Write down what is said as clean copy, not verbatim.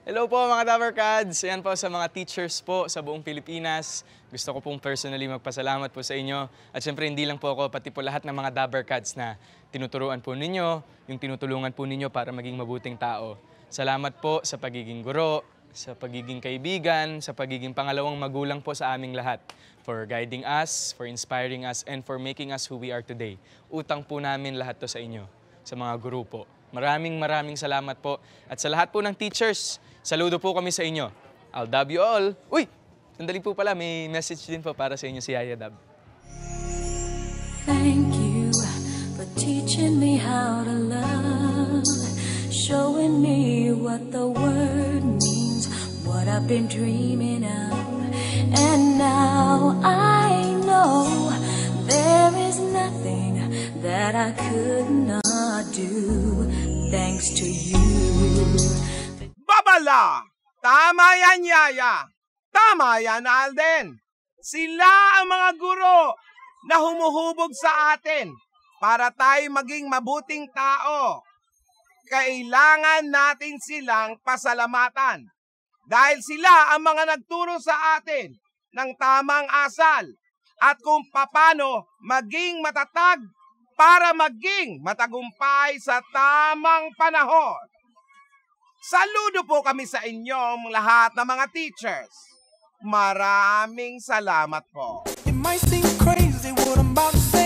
Hello po mga Dabarkads! Ayan po sa mga teachers po sa buong Pilipinas. Gusto ko pong personally magpasalamat po sa inyo. At syempre hindi lang po ako, pati po lahat ng mga Dabarkads na tinuturuan po ninyo, yung tinutulungan po ninyo para maging mabuting tao. Salamat po sa pagiging guro, sa pagiging kaibigan, sa pagiging pangalawang magulang po sa aming lahat. For guiding us, for inspiring us, and for making us who we are today. Utang po namin lahat to sa inyo, sa mga guro po. Maraming salamat po. At sa lahat po ng teachers, saludo po kami sa inyo. I'll dub you all. Uy! Sandali po pala, may message din po para sa inyo si Yaya Dub. Thank you for teaching me how to love, showing me what the word means, what I've been dreaming of. And now I know there is nothing that I could not do thanks to you. Babala! Tama yan, Yaya! Tama yan, Alden! Sila ang mga guro na humuhubog sa atin para tayo maging mabuting tao. Kailangan natin silang pasalamatan dahil sila ang mga nagturo sa atin ng tamang asal at kung paano maging matatag para maging matagumpay sa tamang panahon. Saludo po kami sa inyong lahat ng mga teachers. Maraming salamat po. It might seem crazy what I'm about to say.